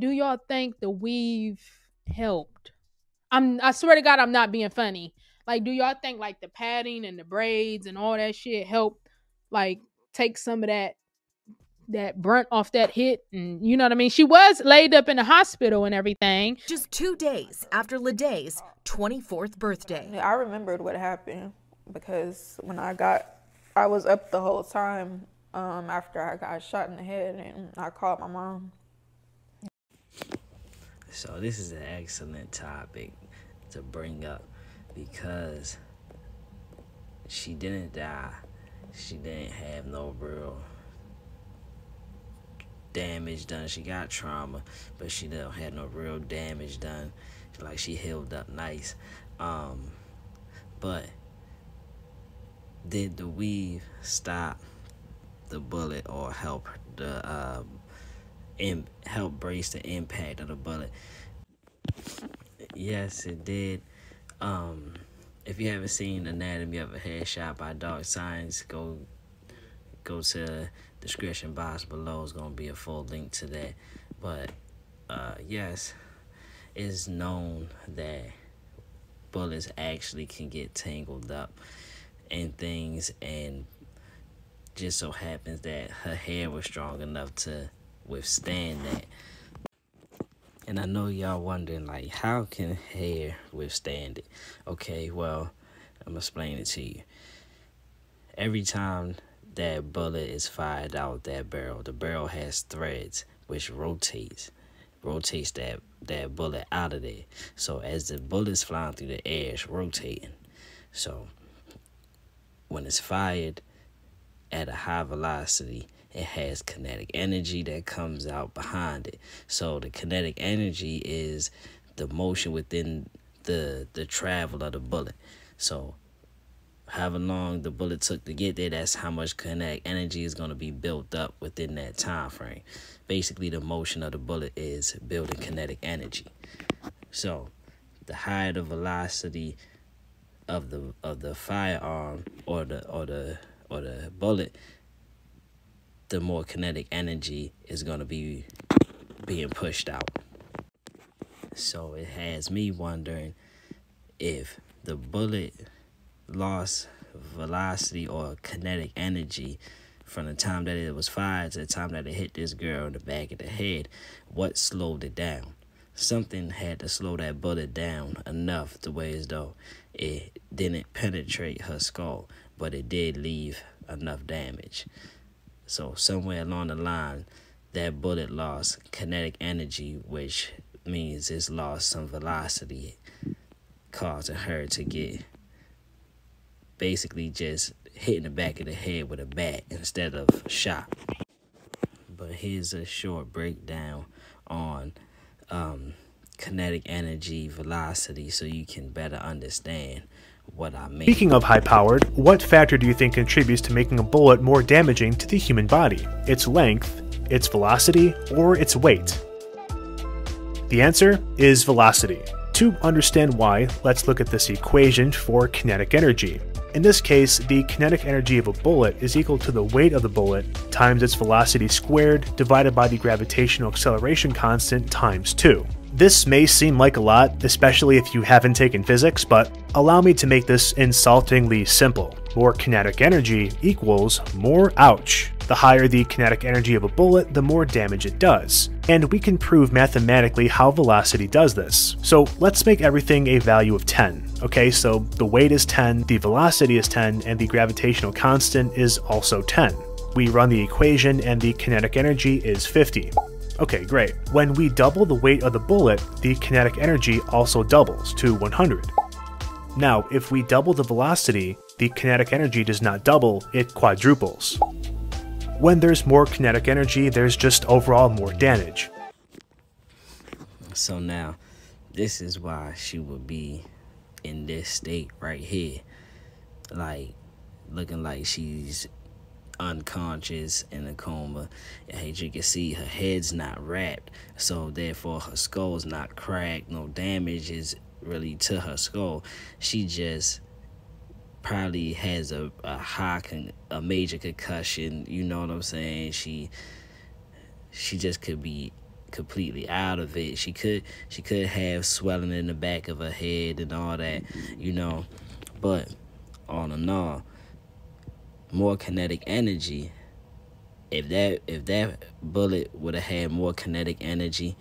do y'all think the weave helped? I swear to God, I'm not being funny. Like, do y'all think like the padding and the braids and all that shit helped like take some of that brunt off that hit? And you know what I mean? She was laid up in the hospital and everything. Just 2 days after Leday's 24th birthday. I remembered what happened because I was up the whole time after I got shot in the head, and I called my mom. So this is an excellent topic to bring up because she didn't die. She didn't have no real damage done. She got trauma, but she didn't have no real damage done. Like, she healed up nice. But did the weave stop the bullet or help help brace the impact of the bullet? Yes, it did. If you haven't seen Anatomy of a Headshot by Dark Science, go to the description box below. It's gonna be a full link to that. But yes, it's known that bullets actually can get tangled up in things, and just so happens that her hair was strong enough to withstand that. And I know y'all wondering, like, how can hair withstand it? Okay, well, I'm gonna explain it to you. Every time that bullet is fired out that barrel, the barrel has threads which rotates that bullet out of there. So as the bullet's flying through the air, it's rotating. So when it's fired at a high velocity, it has kinetic energy that comes out behind it. So the kinetic energy is the motion within the travel of the bullet. So however long the bullet took to get there, that's how much kinetic energy is going to be built up within that time frame. Basically, the motion of the bullet is building kinetic energy. So the higher the velocity of the firearm or the bullet, the more kinetic energy is going to be being pushed out. So it has me wondering if the bullet lost velocity or kinetic energy from the time that it was fired to the time that it hit this girl in the back of the head. What slowed it down? Something had to slow that bullet down enough to where as though it didn't penetrate her skull, but it did leave enough damage. So somewhere along the line, that bullet lost kinetic energy, which means it's lost some velocity, causing her to get basically just hitting the back of the head with a bat instead of shot. But here's a short breakdown on kinetic energy, velocity, so you can better understand what I mean. Speaking of high-powered, what factor do you think contributes to making a bullet more damaging to the human body? Its length, its velocity, or its weight? The answer is velocity. To understand why, let's look at this equation for kinetic energy. In this case, the kinetic energy of a bullet is equal to the weight of the bullet times its velocity squared divided by the gravitational acceleration constant times 2. This may seem like a lot, especially if you haven't taken physics, but allow me to make this insultingly simple. More kinetic energy equals more ouch. The higher the kinetic energy of a bullet, the more damage it does. And we can prove mathematically how velocity does this. So let's make everything a value of 10. Okay, so the weight is 10, the velocity is 10, and the gravitational constant is also 10. We run the equation and the kinetic energy is 50. Okay, great. When we double the weight of the bullet, the kinetic energy also doubles to 100. Now, if we double the velocity, the kinetic energy does not double, it quadruples. When there's more kinetic energy, there's just overall more damage. So now, this is why she would be in this state right here. Like, looking like she's unconscious in a coma. As you can see, her head's not wrapped, so therefore her skull's not cracked. No damage is really to her skull. She just probably has a major concussion. You know what I'm saying? She just could be completely out of it. She could have swelling in the back of her head and all that, you know. But all in all, more kinetic energy. If that bullet would have had more kinetic energy,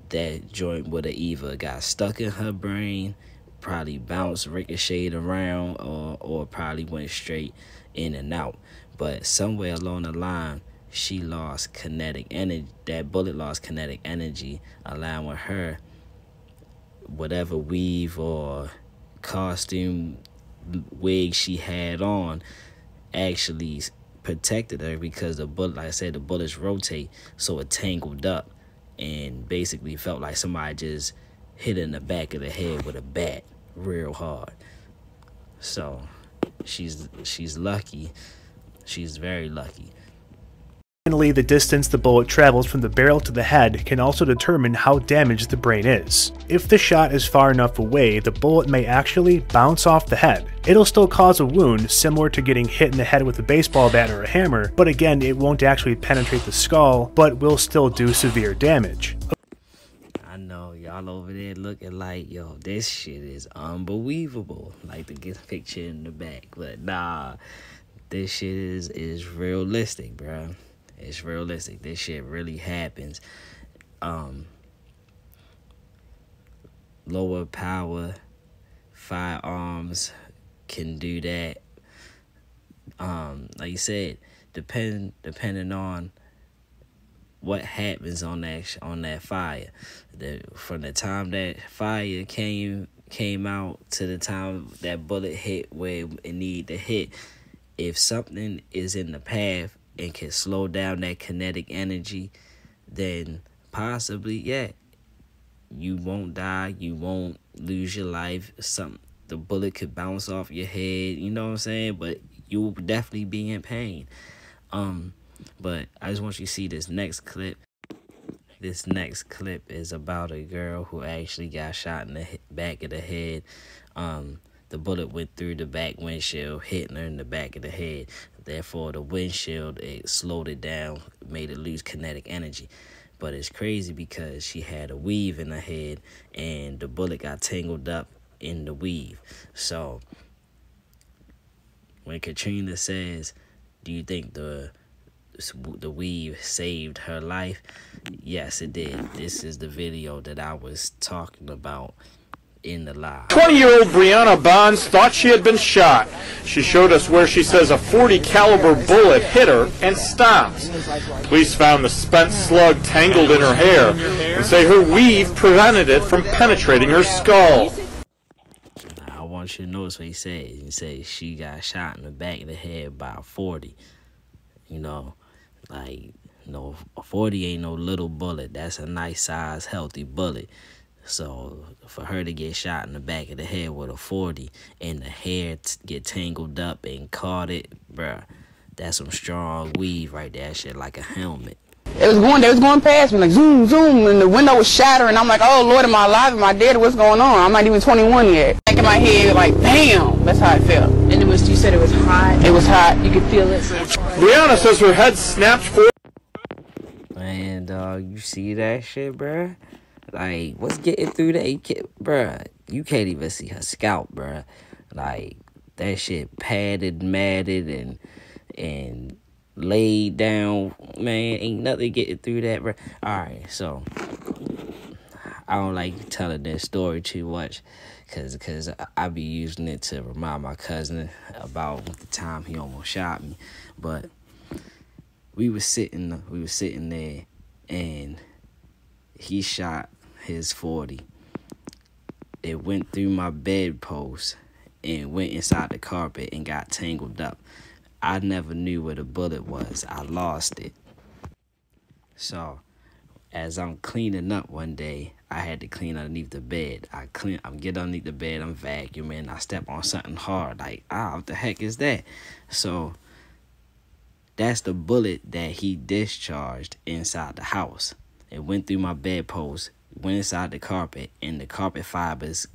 that joint would have either got stuck in her brain, probably bounced, ricocheted around, or probably went straight in and out. But somewhere along the line, she lost kinetic energy. That bullet lost kinetic energy, allowing her, whatever weave or costume wig she had on, actually protected her, because the bullet, like I said, the bullets rotate, so it tangled up and basically felt like somebody just hit her in the back of the head with a bat real hard. So she's lucky. She's very lucky. Finally, the distance the bullet travels from the barrel to the head can also determine how damaged the brain is. If the shot is far enough away, the bullet may actually bounce off the head. It'll still cause a wound, similar to getting hit in the head with a baseball bat or a hammer, but again, it won't actually penetrate the skull, but will still do severe damage. I know y'all over there looking like, yo, this shit is unbelievable. Like to get a picture in the back, but nah, this shit is realistic, bro. It's realistic. This shit really happens. Lower power firearms can do that. Like you said, depending on what happens on that fire. From the time that fire came out to the time that bullet hit where it needed to hit, if something is in the path and can slow down that kinetic energy, then possibly, yeah, you won't die, you won't lose your life. The bullet could bounce off your head, you know what I'm saying? But you'll definitely be in pain. But I just want you to see this next clip. This next clip is about a girl who actually got shot in the back of the head. The bullet went through the back windshield, hitting her in the back of the head. Therefore, the windshield, it slowed it down, made it lose kinetic energy. But it's crazy because she had a weave in her head, and the bullet got tangled up in the weave. So, when Katrina says, do you think the weave saved her life? Yes, it did. This is the video that I was talking about in the live. 20-year-old Brianna Bonds thought she had been shot. She showed us where she says a .40 caliber bullet hit her and stopped. Police found the spent slug tangled in her hair and say her weave prevented it from penetrating her skull. I want you to notice what he said. He said she got shot in the back of the head by a .40. You know, like, no, a .40 ain't no little bullet. That's a nice size, healthy bullet. So for her to get shot in the back of the head with a .40 and the hair get tangled up and caught it, bruh, that's some strong weave right there. That shit like a helmet. They was going past me like zoom, zoom, and the window was shattering. I'm like, oh Lord, am I alive? Am I dead? What's going on? I'm not even 21 yet. Back in my head, like, bam, that's how it felt. And it was, you said it was hot. It was hot. You could feel it. Brianna says her head snapped forward. Man, dog, you see that shit, bruh? Like, what's getting through that? Bruh, you can't even see her scalp, bruh. Like, that shit padded, matted, and laid down. Man, ain't nothing getting through that, bruh. Alright, so, I don't like telling that story too much, because I be using it to remind my cousin about the time he almost shot me. But we was sitting there, and he shot his .40. It went through my bedpost and went inside the carpet and got tangled up. I never knew where the bullet was. I lost it. So, as I'm cleaning up one day, I had to clean underneath the bed. I'm get underneath the bed, I'm vacuuming, I step on something hard, like, what the heck is that? So, that's the bullet that he discharged inside the house. It went through my bedpost, went inside the carpet, and the carpet fibers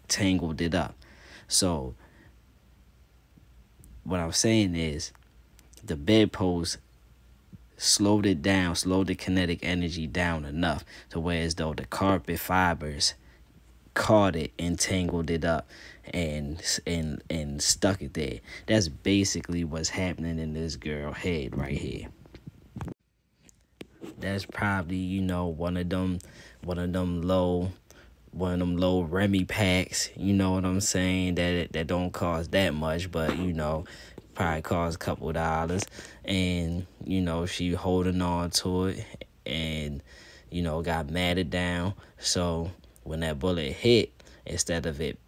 tangled it up. So, what I'm saying is, the bedpost slowed it down, slowed the kinetic energy down enough to where as though the carpet fibers caught it and tangled it up and stuck it there. That's basically what's happening in this girl head right here. That's probably, you know, one of them low Remy packs, you know what I'm saying, that don't cost that much, but, you know, probably cost a couple dollars. And, you know, she holding on to it and, you know, got matted down. So when that bullet hit, instead of it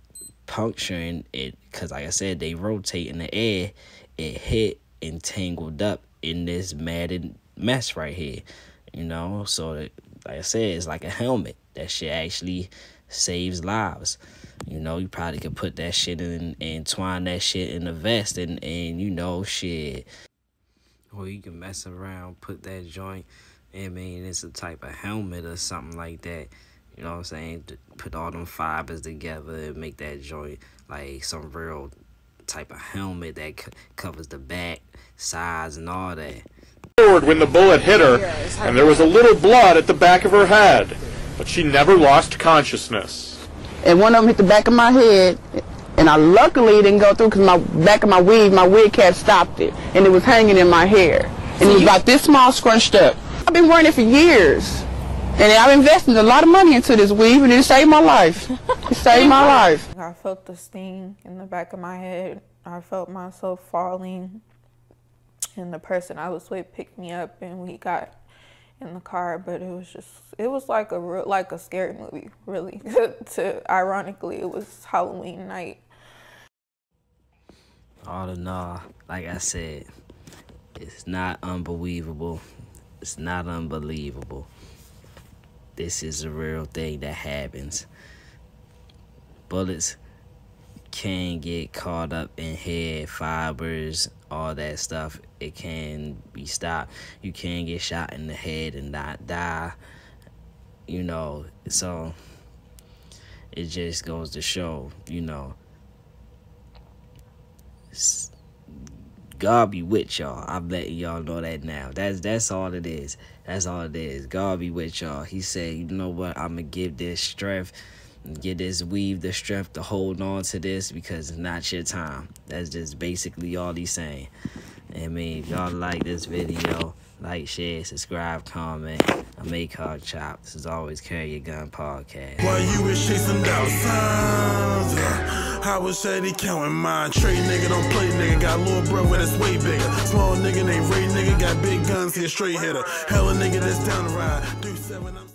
puncturing it, because like I said, they rotate in the air, it hit and tangled up in this matted mess right here, you know. So like I said, it's like a helmet. That shit actually saves lives. You know, you probably could put that shit in and twine that shit in the vest and you know, shit. Or you can mess around, put that joint, I mean, it's a type of helmet or something like that. You know what I'm saying? To put all them fibers together and make that joint like some real type of helmet that covers the back, sides, and all that. When the bullet hit her, and there was a little blood at the back of her head, but she never lost consciousness. And one of them hit the back of my head, and I luckily didn't go through because my back of my wig cap stopped it, and it was hanging in my hair. And it was about this small, scrunched up. I've been wearing it for years. And I've invested a lot of money into this weave, and it saved my life. It saved my life. I felt the sting in the back of my head. I felt myself falling. And the person I was with picked me up, and we got in the car. But it was like a scary movie, really. Ironically, it was Halloween night. All in all, like I said, it's not unbelievable. It's not unbelievable. This is a real thing that happens. Bullets can get caught up in hair fibers, all that stuff. It can be stopped. You can get shot in the head and not die, you know. So it just goes to show, you know, God be with y'all. I'm letting y'all know that now. That's all it is. That's all it is. God be with y'all. He said, you know what? I'm going to give this strength, give this weave the strength to hold on to this because it's not your time. That's just basically all he's saying. I mean, if y'all like this video, like, share, subscribe, comment. I'm ACOG Chop. This is Always Carry Your Gun podcast. While you was chasing down signs, I was steady counting mine. Trade nigga, don't play nigga. Got a little brother that's way bigger. Small nigga named Ray nigga. Got big guns, he a straight hitter. Hella nigga that's down the ride. Do 7, I'm